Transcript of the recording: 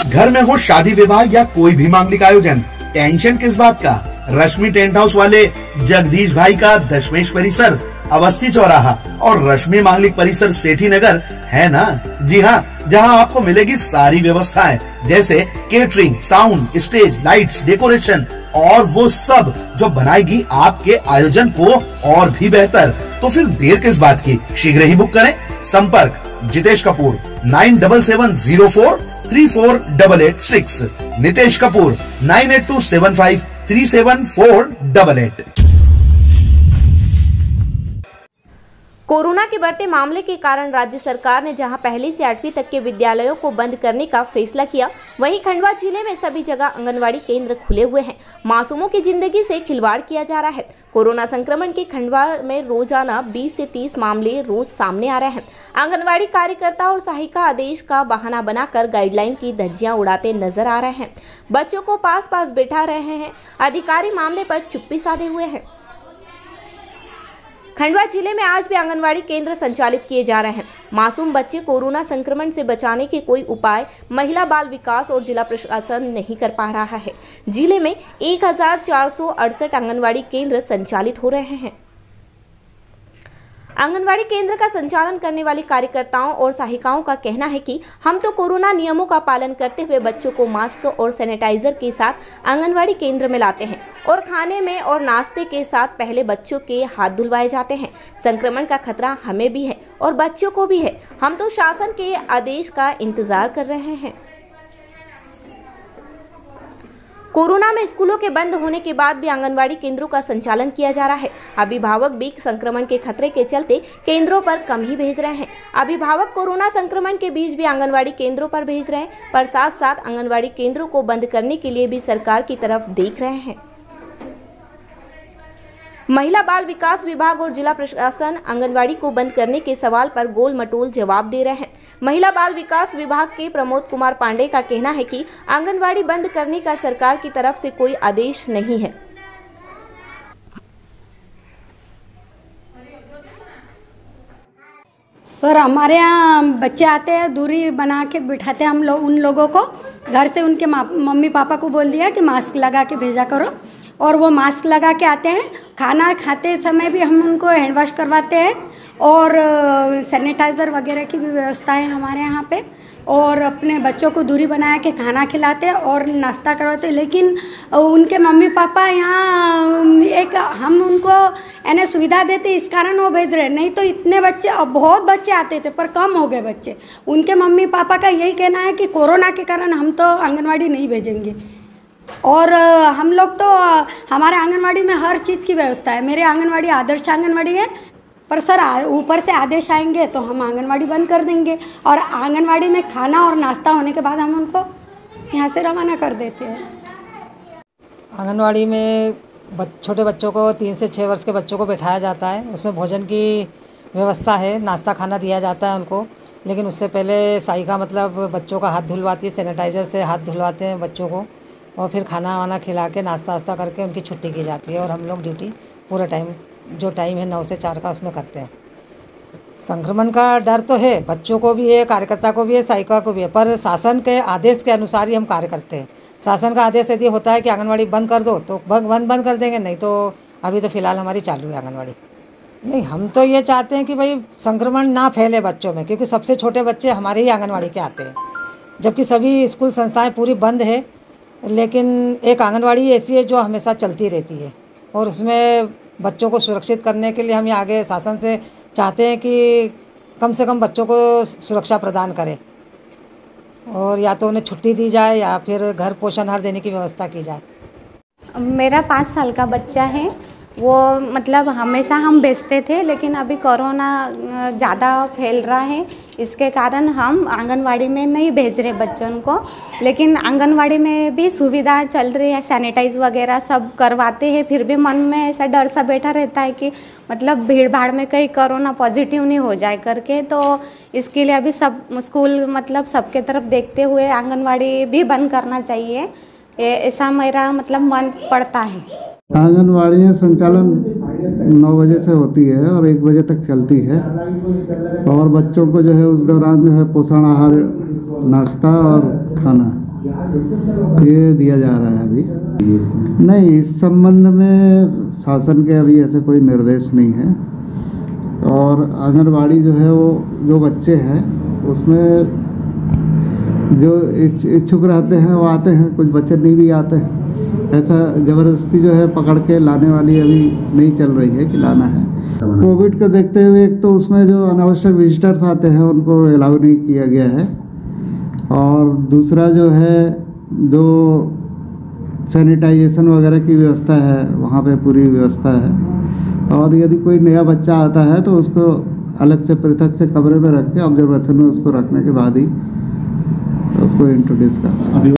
घर में हो शादी विवाह या कोई भी मांगलिक आयोजन, टेंशन किस बात का। रश्मि टेंट हाउस वाले जगदीश भाई का दशमेश परिसर, अवस्थी चौराहा और रश्मि मांगलिक परिसर सेठी नगर है ना। जी हाँ, जहाँ आपको मिलेगी सारी व्यवस्थाएं, जैसे catering, sound, stage, lights, decoration और वो सब जो बनाएगी आपके आयोजन को और भी बेहतर। तो फिर देर किस बात की, शीघ्र ही बुक करें। संपर्क जितेश कपूर 9704348886, नितेश कपूर 9827537488। कोरोना के बढ़ते मामले के कारण राज्य सरकार ने जहां पहली से 8वीं तक के विद्यालयों को बंद करने का फैसला किया, वहीं खंडवा जिले में सभी जगह आंगनवाड़ी केंद्र खुले हुए हैं। मासूमों की जिंदगी से खिलवाड़ किया जा रहा है। कोरोना संक्रमण के खंडवा में रोजाना 20 से 30 मामले रोज सामने आ रहे हैं। आंगनवाड़ी कार्यकर्ता और सहायिका आदेश का बहाना बनाकर गाइडलाइन की धज्जियां उड़ाते नजर आ रहे हैं। बच्चों को पास पास बैठा रहे हैं। अधिकारी मामले पर चुप्पी साधे हुए हैं। खंडवा जिले में आज भी आंगनवाड़ी केंद्र संचालित किए जा रहे हैं। मासूम बच्चे कोरोना संक्रमण से बचाने के कोई उपाय महिला बाल विकास और जिला प्रशासन नहीं कर पा रहा है। जिले में 1468 आंगनवाड़ी केंद्र संचालित हो रहे हैं। आंगनवाड़ी केंद्र का संचालन करने वाली कार्यकर्ताओं और सहायिकाओं का कहना है कि हम तो कोरोना नियमों का पालन करते हुए बच्चों को मास्क और सैनिटाइजर के साथ आंगनवाड़ी केंद्र में लाते हैं और खाने में और नाश्ते के साथ पहले बच्चों के हाथ धुलवाए जाते हैं। संक्रमण का खतरा हमें भी है और बच्चों को भी है। हम तो शासन के आदेश का इंतजार कर रहे हैं। कोरोना में स्कूलों के बंद होने के बाद भी आंगनवाड़ी केंद्रों का संचालन किया जा रहा है। अभिभावक भी संक्रमण के खतरे के चलते केंद्रों पर कम ही भेज रहे हैं। अभिभावक कोरोना संक्रमण के बीच भी आंगनवाड़ी केंद्रों पर भेज रहे हैं, पर साथ साथ आंगनवाड़ी केंद्रों को बंद करने के लिए भी सरकार की तरफ देख रहे हैं। महिला बाल विकास विभाग और जिला प्रशासन आंगनवाड़ी को बंद करने के सवाल पर गोल मटोल जवाब दे रहे हैं। महिला बाल विकास विभाग के प्रमोद कुमार पांडे का कहना है कि आंगनवाड़ी बंद करने का सरकार की तरफ से कोई आदेश नहीं है। सर, हमारे यहाँ बच्चे आते हैं, दूरी बना के बिठाते हैं हम लोग उन लोगों को। घर से उनके मम्मी पापा को बोल दिया कि मास्क लगा के भेजा करो, और वो मास्क लगा के आते हैं। खाना खाते समय भी हम उनको हैंड वॉश करवाते हैं और सैनिटाइज़र वगैरह की भी व्यवस्था है हमारे यहाँ पे। और अपने बच्चों को दूरी बना के खाना खिलाते हैं और नाश्ता करवाते हैं। लेकिन उनके मम्मी पापा यहाँ एक हम उनको यानी सुविधा देते, इस कारण वो भेज रहे हैं। नहीं तो इतने बच्चे, अब बहुत बच्चे आते थे पर कम हो गए बच्चे। उनके मम्मी पापा का यही कहना है कि कोरोना के कारण हम तो आंगनवाड़ी नहीं भेजेंगे। और हम लोग तो हमारे आंगनवाड़ी में हर चीज़ की व्यवस्था है। मेरे आंगनवाड़ी आदर्श आंगनवाड़ी है, पर सर ऊपर से आदेश आएंगे तो हम आंगनवाड़ी बंद कर देंगे। और आंगनवाड़ी में खाना और नाश्ता होने के बाद हम उनको यहाँ से रवाना कर देते हैं। आंगनवाड़ी में छोटे बच्चों को 3 से 6 वर्ष के बच्चों को बैठाया जाता है। उसमें भोजन की व्यवस्था है, नाश्ता खाना दिया जाता है उनको। लेकिन उससे पहले सहायिका मतलब बच्चों का हाथ धुलवाती है, सैनिटाइज़र से हाथ धुलवाते हैं बच्चों को, और फिर खाना वाना खिला के नाश्ता वास्ता करके उनकी छुट्टी की जाती है। और हम लोग ड्यूटी पूरा टाइम, जो टाइम है 9 से 4 का, उसमें करते हैं। संक्रमण का डर तो है, बच्चों को भी है, कार्यकर्ता को भी है, सहायिका को भी है, पर शासन के आदेश के अनुसार ही हम कार्य करते हैं। शासन का आदेश यदि होता है कि आंगनवाड़ी बंद कर दो तो बंद कर देंगे, नहीं तो अभी तो फ़िलहाल हमारी चालू है आंगनवाड़ी। नहीं, हम तो ये चाहते हैं कि भाई संक्रमण ना फैले बच्चों में, क्योंकि सबसे छोटे बच्चे हमारे ही आंगनवाड़ी के आते हैं। जबकि सभी स्कूल संस्थाएँ पूरी बंद है, लेकिन एक आंगनवाड़ी ऐसी है जो हमेशा चलती रहती है। और उसमें बच्चों को सुरक्षित करने के लिए हम ये आगे शासन से चाहते हैं कि कम से कम बच्चों को सुरक्षा प्रदान करें, और या तो उन्हें छुट्टी दी जाए या फिर घर पोषण आहार देने की व्यवस्था की जाए। मेरा 5 साल का बच्चा है, वो मतलब हमेशा हम भेजते थे, लेकिन अभी कोरोना ज़्यादा फैल रहा है, इसके कारण हम आंगनवाड़ी में नहीं भेज रहे बच्चों को। लेकिन आंगनवाड़ी में भी सुविधा चल रही है, सैनिटाइज वगैरह सब करवाते हैं। फिर भी मन में ऐसा डर सा बैठा रहता है कि मतलब भीड़ भाड़ में कहीं कोरोना पॉजिटिव नहीं हो जाए करके। तो इसके लिए अभी सब स्कूल मतलब सबके तरफ देखते हुए आंगनवाड़ी भी बंद करना चाहिए, ऐसा मेरा मतलब मन पड़ता है। आंगनवाड़ियाँ संचालन 9 बजे से होती है और 1 बजे तक चलती है। और बच्चों को जो है उस दौरान जो है पोषण आहार नाश्ता और खाना ये दिया जा रहा है अभी। नहीं, इस संबंध में शासन के अभी ऐसे कोई निर्देश नहीं है। और आंगनबाड़ी जो है वो जो बच्चे हैं उसमें जो इच्छुक रहते हैं वो आते हैं, कुछ बच्चे नहीं भी आते हैं। ऐसा ज़बरदस्ती जो है पकड़ के लाने वाली अभी नहीं चल रही है कि लाना है। कोविड को देखते हुए एक तो उसमें जो अनावश्यक विजिटर्स आते हैं उनको अलाउ नहीं किया गया है, और दूसरा जो है जो सैनिटाइजेशन वगैरह की व्यवस्था है वहाँ पे पूरी व्यवस्था है। और यदि कोई नया बच्चा आता है तो उसको अलग से पृथक से कमरे में रख के ऑब्जर्वेशन में उसको रखने के बाद ही उसको इंट्रोड्यूस करते हैं।